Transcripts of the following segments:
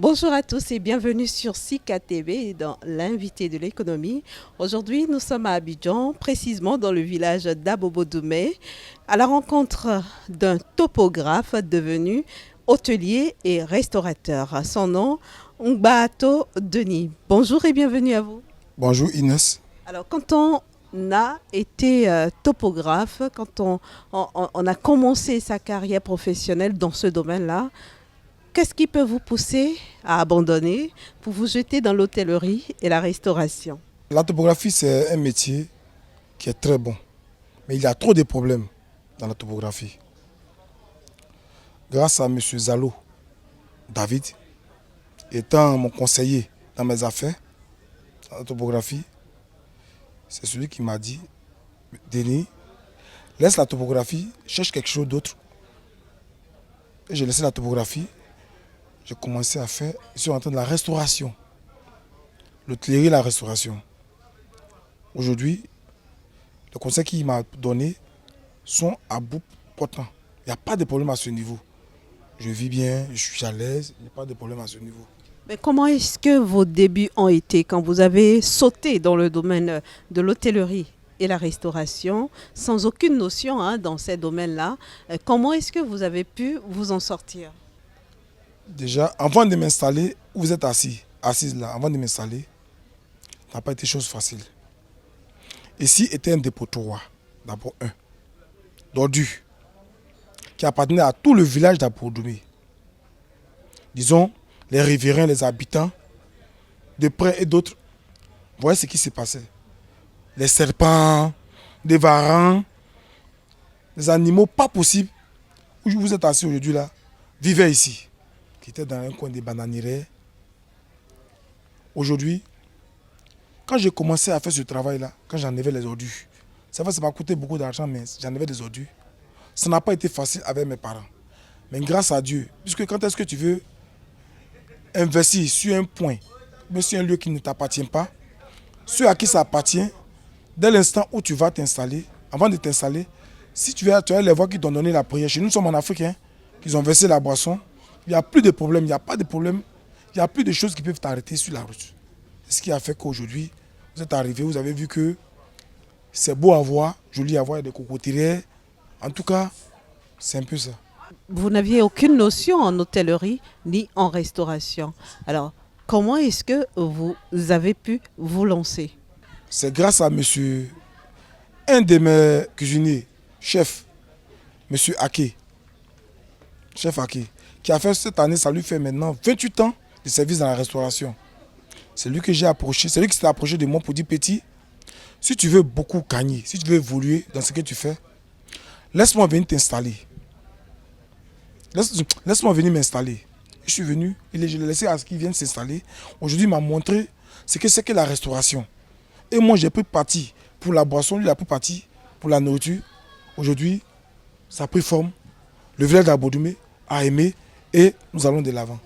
Bonjour à tous et bienvenue sur Sika TV dans l'invité de l'économie. Aujourd'hui, nous sommes à Abidjan, précisément dans le village d'Abobodoumé, à la rencontre d'un topographe devenu hôtelier et restaurateur. Son nom, Ngbato Denis. Bonjour et bienvenue à vous. Bonjour Inès. Alors, quand on a été topographe, quand on a commencé sa carrière professionnelle dans ce domaine-là, qu'est-ce qui peut vous pousser à abandonner pour vous jeter dans l'hôtellerie et la restauration? La topographie, c'est un métier qui est très bon. Mais il y a trop de problèmes dans la topographie. Grâce à M. Zalo, David, étant mon conseiller dans mes affaires, dans la topographie, c'est celui qui m'a dit, Denis, laisse la topographie, cherche quelque chose d'autre. Et j'ai laissé la topographie, j'ai commencé à faire, je suis en train de la restauration, l'hôtellerie et la restauration. Aujourd'hui, les conseils qu'il m'a donnés sont à bout portant. Il n'y a pas de problème à ce niveau. Je vis bien, je suis à l'aise, il n'y a pas de problème à ce niveau. Mais comment est-ce que vos débuts ont été quand vous avez sauté dans le domaine de l'hôtellerie et la restauration sans aucune notion dans ces domaines-là? Comment est-ce que vous avez pu vous en sortir? Déjà, avant de m'installer, où vous êtes assise là, avant de m'installer, ça n'a pas été chose facile. Ici était un dépotoir, d'abord d'ordures, qui appartenait à tout le village d'Abodoumé. Disons, les riverains, les habitants, de près et d'autres. Vous voyez ce qui s'est passé. Les serpents, des varans, des animaux pas possibles, où vous êtes assis aujourd'hui là, vivaient ici, qui étaient dans un coin des bananières. Aujourd'hui, quand j'ai commencé à faire ce travail-là, quand j'enlevais les ordures, ça m'a coûté beaucoup d'argent, mais j'enlevais des ordures. Ça n'a pas été facile avec mes parents. Mais grâce à Dieu, puisque quand est-ce que tu veux investir sur un point, mais sur un lieu qui ne t'appartient pas, ceux à qui ça appartient, dès l'instant où tu vas t'installer, avant de t'installer, si tu vas les voir qui t'ont donné la prière, chez nous sommes en Afrique, qu'ils ont versé la boisson, il n'y a plus de problème, il n'y a pas de problème, il n'y a plus de choses qui peuvent t'arrêter sur la route. C'est ce qui a fait qu'aujourd'hui, vous êtes arrivé, vous avez vu que c'est beau à voir, joli à voir, il y a des cocotiers. En tout cas, c'est un peu ça. Vous n'aviez aucune notion en hôtellerie ni en restauration. Alors, comment est-ce que vous avez pu vous lancer? C'est grâce à un de mes cuisiniers, chef, monsieur Ake, chef Ake, qui a fait cette année, ça lui fait maintenant 28 ans de service dans la restauration. C'est lui que j'ai approché, c'est lui qui s'est approché de moi pour dire petit, si tu veux beaucoup gagner, si tu veux évoluer dans ce que tu fais, laisse-moi venir t'installer. Laisse-moi venir m'installer. Je suis venu, je l'ai laissé à ce qu'il vienne s'installer. Aujourd'hui, il m'a montré ce que c'est que la restauration. Et moi, j'ai pris parti pour la boisson, lui, il a pris parti pour la nourriture. Aujourd'hui, ça a pris forme. Le village d'Abodoumé a aimé et nous allons de l'avant.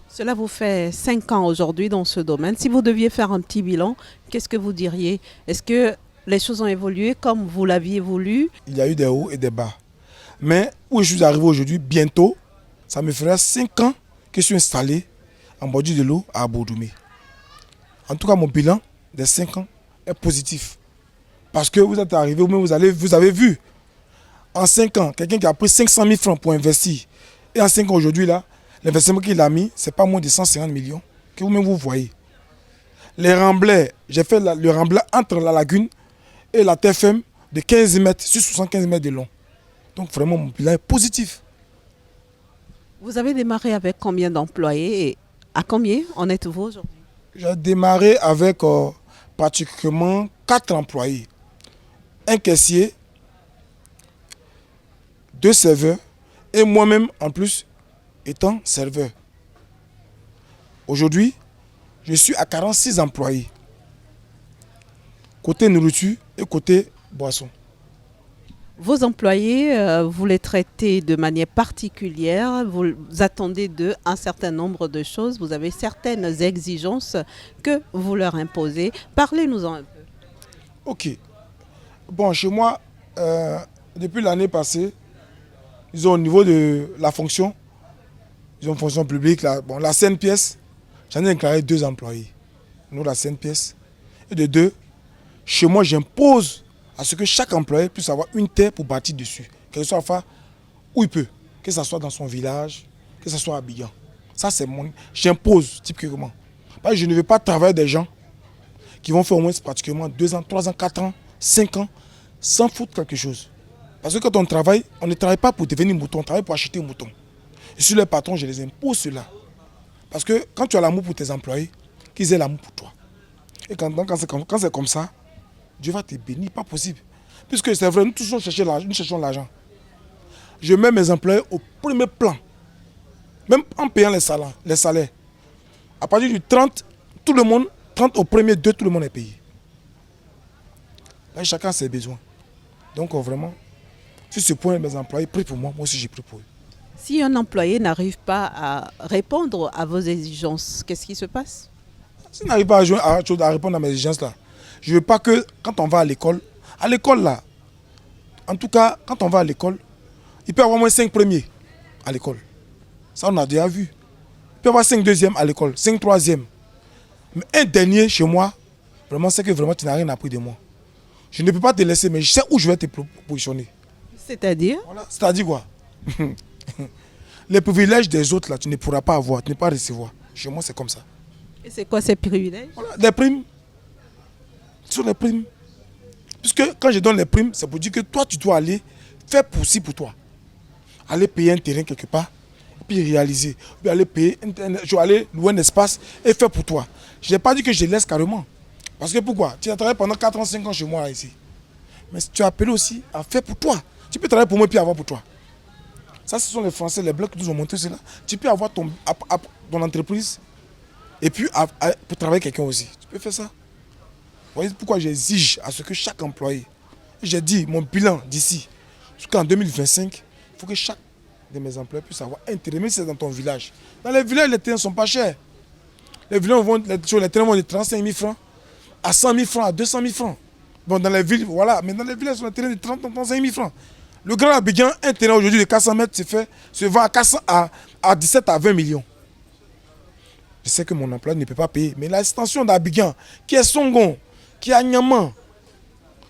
Cela vous fait 5 ans aujourd'hui dans ce domaine. Si vous deviez faire un petit bilan, qu'est-ce que vous diriez? Est-ce que les choses ont évolué comme vous l'aviez voulu? Il y a eu des hauts et des bas. Mais où je suis arrivé aujourd'hui, bientôt, ça me fera 5 ans que je suis installé en bordure de l'eau à Abodoumé. En tout cas, mon bilan des 5 ans est positif. Parce que vous êtes arrivé, vous avez vu, en 5 ans, quelqu'un qui a pris 500 000 francs pour investir. Et en 5 ans aujourd'hui, là, l'investissement qu'il a mis, ce n'est pas moins de 150 millions que vous-même vous voyez. Les remblais, j'ai fait le remblai entre la lagune et la terre ferme de 15 mètres sur 75 mètres de long. Donc vraiment, mon bilan est positif. Vous avez démarré avec combien d'employés et à combien en êtes-vous aujourd'hui? J'ai démarré avec pratiquement 4 employés. Un caissier, 2 serveurs et moi-même en plus étant serveur. Aujourd'hui, je suis à 46 employés. Côté nourriture et côté boisson. Vos employés, vous les traitez de manière particulière, vous attendez d'eux un certain nombre de choses, vous avez certaines exigences que vous leur imposez. Parlez-nous-en un peu. Ok. Bon, chez moi, depuis l'année passée, ils ont au niveau de la fonction, ils ont une fonction publique, la scène pièce, j'en ai déclaré 2 employés. Nous, la CNPS. Et de 2, chez moi, j'impose à ce que chaque employé puisse avoir une terre pour bâtir dessus. Quel que soit enfin où il peut. Que ce soit dans son village, que ce soit à Abidjan. Ça, c'est mon... J'impose typiquement. Parce que je ne veux pas travailler des gens qui vont faire au moins pratiquement 2 ans, 3 ans, 4 ans, 5 ans, sans foutre quelque chose. Parce que quand on travaille, on ne travaille pas pour devenir mouton, on travaille pour acheter un mouton. Et sur les patrons, je les impose cela. Parce que quand tu as l'amour pour tes employés, qu'ils aient l'amour pour toi. Et quand c'est comme ça, Dieu va te bénir, pas possible. Puisque c'est vrai, nous tous nous cherchons l'argent. Je mets mes employés au premier plan. Même en payant les salaires. À partir du 30, tout le monde, 30 au premier 2, tout le monde est payé. Là, chacun a ses besoins. Donc vraiment, sur ce point, mes employés prient pour moi, moi aussi j'ai pris pour eux. Si un employé n'arrive pas à répondre à vos exigences, qu'est-ce qui se passe? S'il n'arrive pas à répondre à mes exigences là, je ne veux pas que quand on va à l'école là, en tout cas, quand on va à l'école, il peut y avoir au moins 5 premiers à l'école. Ça, on a déjà vu. Il peut y avoir 5 deuxièmes à l'école, 5 troisièmes. Mais un dernier chez moi, vraiment, c'est que vraiment tu n'as rien appris de moi. Je ne peux pas te laisser, mais je sais où je vais te positionner. C'est-à-dire? Voilà. C'est-à-dire quoi? Les privilèges des autres, là, tu ne pourras pas avoir, tu ne peux pas recevoir. Chez moi, c'est comme ça. Et c'est quoi ces privilèges? Voilà, des primes. Ce sont des primes. Puisque quand je donne les primes, c'est pour dire que toi, tu dois aller faire pousser pour toi. Aller payer un terrain quelque part, et puis réaliser. Puis aller payer, je vais aller louer un espace et faire pour toi. Je n'ai pas dit que je laisse carrément. Parce que pourquoi? Tu as travaillé pendant 4 ans, 5 ans chez moi ici. Mais tu as appelé aussi à faire pour toi. Tu peux travailler pour moi et puis avoir pour toi. Ça, ce sont les Français, les Blancs qui nous ont montré cela. Tu peux avoir ton entreprise et puis pour travailler quelqu'un aussi. Tu peux faire ça. Vous voyez pourquoi j'exige à ce que chaque employé, j'ai dit mon bilan d'ici jusqu'en 2025, il faut que chaque de mes employés puisse avoir un terrain, même si c'est dans ton village. Dans les villages, les terrains ne sont pas chers. Les terrains vont de 35 000 francs à 100 000 francs, à 200 000 francs. Bon, dans les villes, voilà. Mais dans les villages, sur les terrains de 30 000, 35 000 francs. Le Grand Abidjan, un terrain aujourd'hui de 400 mètres se vend à 17 à 20 millions. Je sais que mon employeur ne peut pas payer. Mais l'extension d'Abidjan, qui est Songon, qui est Agnaman,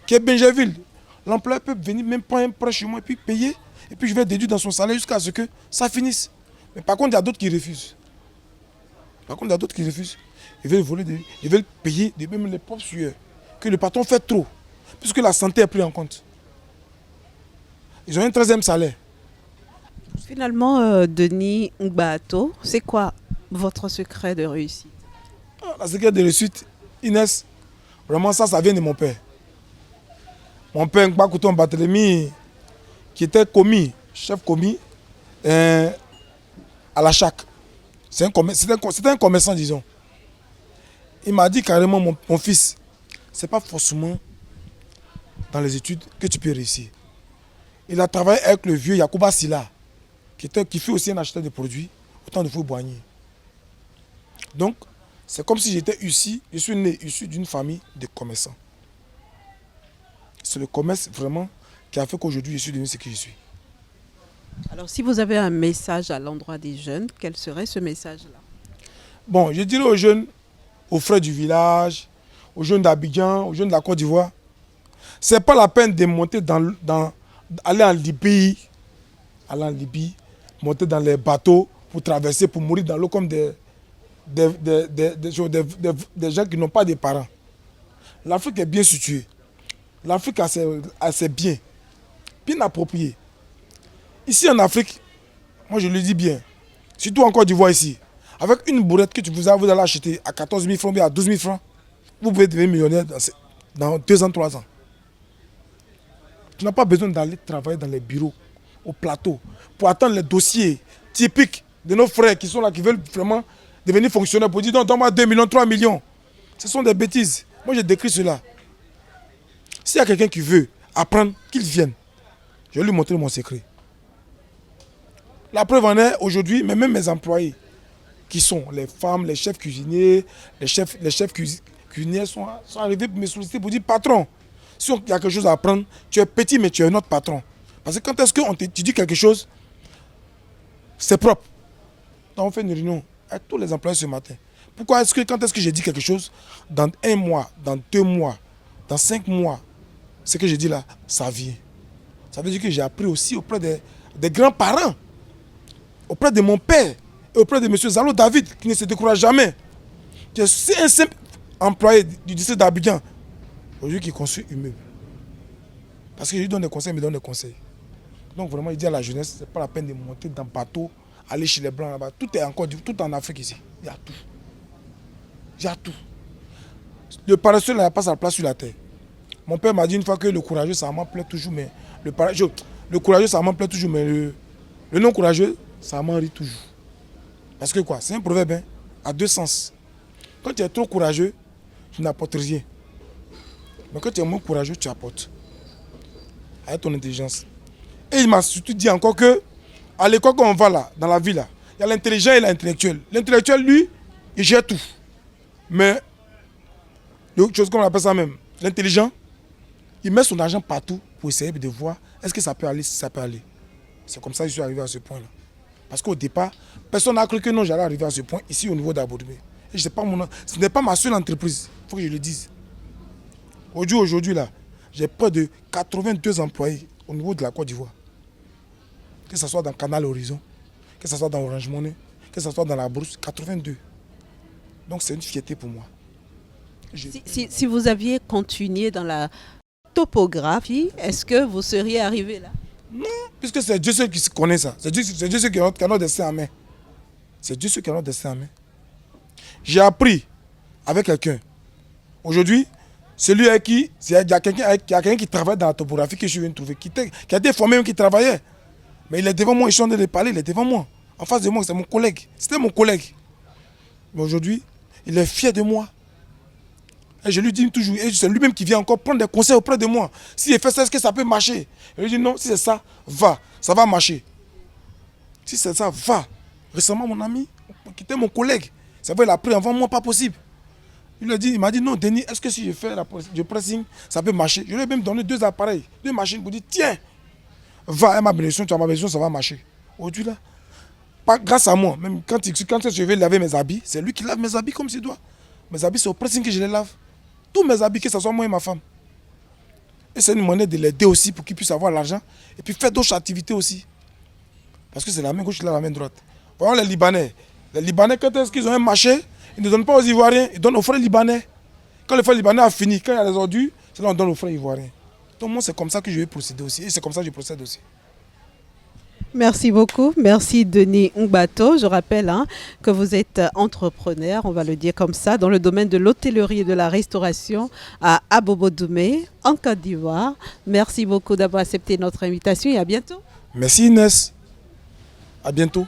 qui est Benjaville, l'employeur peut venir même prendre un prêt chez moi et puis payer. Et puis je vais déduire dans son salaire jusqu'à ce que ça finisse. Mais par contre, il y a d'autres qui refusent. Ils veulent voler, ils veulent payer même les propres sueurs. Que le patron fait trop. Puisque la santé est prise en compte. Ils ont un 13e salaire. Finalement, Denis Ngbato, c'est quoi votre secret de réussite? La secret de réussite, Inès, vraiment ça vient de mon père. Mon père, Ngbakuton Barthélemy, qui était commis, chef commis, à la chaque. C'était un commerçant, disons. Il m'a dit carrément, mon fils, c'est pas forcément dans les études que tu peux réussir. Il a travaillé avec le vieux Yacouba Silla, qui fut aussi un acheteur de produits, au temps de Fouboigny. Donc, c'est comme si j'étais ici, je suis né issu d'une famille de commerçants. C'est le commerce vraiment qui a fait qu'aujourd'hui je suis devenu ce que je suis. Alors, si vous avez un message à l'endroit des jeunes, quel serait ce message-là? Bon, je dirais aux jeunes, aux frères du village, aux jeunes d'Abidjan, aux jeunes de la Côte d'Ivoire, c'est pas la peine de monter aller en Libye, monter dans les bateaux pour traverser, pour mourir dans l'eau comme des gens qui n'ont pas de parents. L'Afrique est bien située. L'Afrique a ses biens, bien appropriés. Ici en Afrique, moi je le dis bien, surtout en Côte d'Ivoire ici, avec une bourrette que vous allez acheter à 14 000 francs, à 12 000 francs, vous pouvez devenir millionnaire dans 2 ans, 3 ans. Tu n'as pas besoin d'aller travailler dans les bureaux, au plateau, pour attendre les dossiers typiques de nos frères qui sont là, qui veulent vraiment devenir fonctionnaires, pour dire non, donne-moi 2 millions, 3 millions. Ce sont des bêtises. Moi, j'ai décrit cela. S'il y a quelqu'un qui veut apprendre, qu'il vienne. Je vais lui montrer mon secret. La preuve en est aujourd'hui, mais même mes employés, qui sont les femmes, les chefs cuisiniers, les chefs cuisiniers sont arrivés pour me solliciter pour dire patron, si il y a quelque chose à apprendre, tu es petit mais tu es notre patron. Parce que quand est-ce qu'on te dit quelque chose, c'est propre. Donc on fait une réunion avec tous les employés ce matin Pourquoi est-ce que quand est-ce que j'ai dit quelque chose, dans 1 mois, dans 2 mois, dans 5 mois, ce que je dis là, ça vient. Ça veut dire que j'ai appris aussi auprès des grands-parents, auprès de mon père et auprès de M. Zalo David, qui ne se décourage jamais. C'est un simple employé du district d'Abidjan, aujourd'hui qui construit une immeuble. Parce que je lui donne des conseils, il me donne des conseils. Donc vraiment, il dit à la jeunesse, c'est pas la peine de monter dans le bateau, aller chez les Blancs là-bas. Tout est encore, tout en Afrique ici. Il y a tout. Il y a tout. Le paresseux n'a pas sa place sur la terre. Mon père m'a dit une fois que le courageux, ça m'en plaît toujours, mais le courageux, ça m'en plaît toujours, mais le non courageux, ça m'en rit toujours. Parce que quoi, c'est un proverbe hein, à 2 sens. Quand tu es trop courageux, tu n'apportes rien. Mais quand tu es moins courageux, tu apportes. Avec ton intelligence. Et il m'a surtout dit encore que, à l'école quand on va là, dans la ville là, il y a l'intelligent et l'intellectuel. L'intellectuel, lui, il gère tout. Mais, l'autre chose qu'on appelle ça même, l'intelligent, il met son argent partout pour essayer de voir est-ce que ça peut aller, si ça peut aller. C'est comme ça que je suis arrivé à ce point-là. Parce qu'au départ, personne n'a cru que non, j'allais arriver à ce point ici au niveau d'Abodoume. Et ce n'est pas ma seule entreprise, il faut que je le dise. Aujourd'hui, là, j'ai près de 82 employés au niveau de la Côte d'Ivoire. Que ce soit dans Canal Horizon, que ce soit dans Orange Money, que ce soit dans la Brousse, 82. Donc c'est une fierté pour moi. Si vous aviez continué dans la topographie, est-ce que vous seriez arrivé là? Non, puisque c'est Dieu seul qui connaît ça. C'est Dieu seul qui a notre destin en main. C'est Dieu seul qui a notre destin en main. J'ai appris avec quelqu'un. Aujourd'hui, celui avec qui, il y a quelqu'un qui travaille dans la topographie que je viens de trouver, qui a été formé, qui travaillait. Mais il est devant moi, je suis en train de parler, il est devant moi. En face de moi, c'est mon collègue. C'était mon collègue. Mais aujourd'hui, il est fier de moi. Et je lui dis toujours, et c'est lui-même qui vient encore prendre des conseils auprès de moi. S'il fait ça, est-ce que ça peut marcher? Je lui dis non, si c'est ça, va, ça va marcher. Si c'est ça, va. Récemment, mon ami, qui était mon collègue, c'est vrai, il a pris avant moi, pas possible. Il m'a dit non, Denis, est-ce que si je fais le pressing, ça peut marcher? Je lui ai même donné 2 appareils, 2 machines pour dire tiens, va, à ma bénédiction, tu as ma bénédiction, ça va marcher. Aujourd'hui là, pas grâce à moi, même quand je vais laver mes habits, c'est lui qui lave mes habits comme il doit. Mes habits, c'est au pressing que je les lave. Tous mes habits, que ce soit moi et ma femme. Et c'est une manière de l'aider aussi pour qu'il puisse avoir l'argent et puis faire d'autres activités aussi. Parce que c'est la main gauche qui lave la main droite. Voyons les Libanais. Les Libanais, quand est-ce qu'ils ont un marché, ils ne donnent pas aux Ivoiriens, ils donnent aux frères Libanais. Quand le frère Libanais a fini, quand il y a les ordures, c'est là qu'on donne aux frères Ivoiriens. Donc moi, c'est comme ça que je vais procéder aussi. Et c'est comme ça que je procède aussi. Merci beaucoup. Merci Denis Ngbato. Je rappelle que vous êtes entrepreneur, on va le dire comme ça, dans le domaine de l'hôtellerie et de la restauration à Abobo-Doumé, en Côte d'Ivoire. Merci beaucoup d'avoir accepté notre invitation et à bientôt. Merci Inès. À bientôt.